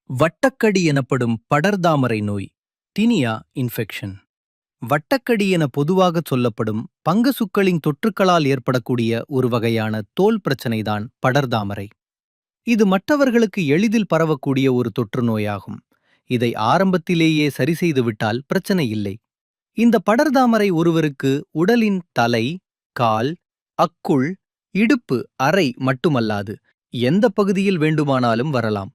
வட்டக்கடி எனப்படும் படர்தாமரை நோய் Taenia infection. வட்டக்கடி என பொதுவாகச் சொல்லப்படும் பங்கசுக்களின் தொற்றுக்களால் ஏற்படக்கூடிய ஒரு வகையான தோல் பிரச்சனைதான் படர்தாமரை. இது மற்றவர்களுக்கு எளிதில் பரவக்கூடிய ஒரு தொற்று நோயாகும். இதை ஆரம்பத்திலேயே சரி செய்துவிட்டால் பிரச்சனை இல்லை. இந்த படர்தாமரை ஒருவருக்கு உடலின் தலை, கால், அக்குள், இடுப்பு, அறை மட்டுமல்லாது எந்த பகுதியில் வேண்டுமானாலும் வரலாம்.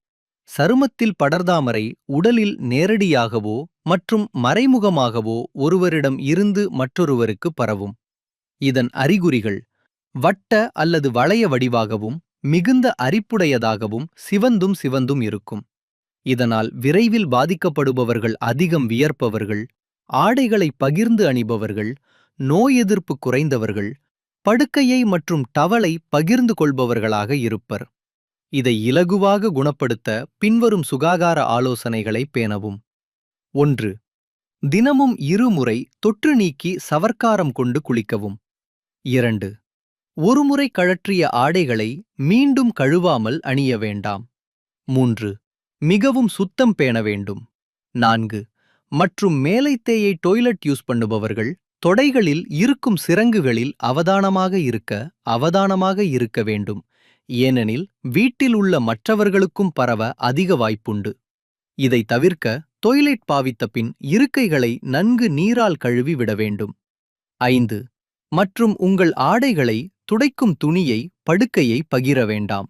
சருமத்தில் படர்தாமரை உடலில் நேரடியாகவோ மற்றும் மறைமுகமாகவோ ஒருவரிடம் இருந்து மற்றொருவருக்கு பரவும். இதன் அறிகுறிகள் வட்ட அல்லது வளைய வடிவாகவும் மிகுந்த அரிப்புடையதாகவும் சிவந்தும் சிவந்தும் இருக்கும். இதனால் விரைவில் பாதிக்கப்படுபவர்கள் அதிகம் வியர்ப்பவர்கள், ஆடைகளை பகிர்ந்து அணிபவர்கள், நோய் எதிர்ப்பு குறைந்தவர்கள், படுக்கையை மற்றும் டவலை பகிர்ந்து கொள்பவர்களாக இருப்பர். இதை இலகுவாக குணப்படுத்த பின்வரும் சுகாதார ஆலோசனைகளை பேணவும். 1. தினமும் 2 முறை தொற்று நீக்கி சவர்க்காரம் கொண்டு குளிக்கவும். 2. ஒருமுறை கழற்றிய ஆடைகளை மீண்டும் கழுவாமல் அணிய வேண்டாம். 3. மிகவும் சுத்தம் பேண வேண்டும். 4. மற்றும் மேலைத்தேயை டொய்லெட் யூஸ் பண்ணுபவர்கள் தொடைகளில் இருக்கும் சிரங்குகளில் அவதானமாக இருக்க வேண்டும். ஏனெனில் வீட்டில் உள்ள மற்றவர்களுக்கும் பரவ அதிக வாய்ப்புண்டு. இதை தவிர்க்க டொய்லெட் பாவித்த பின் இருக்கைகளை நன்கு நீரால் கழுவி விட வேண்டும். 5. மற்றும் உங்கள் ஆடைகளை துடைக்கும் துணியை படுக்கையை பகிர வேண்டாம்.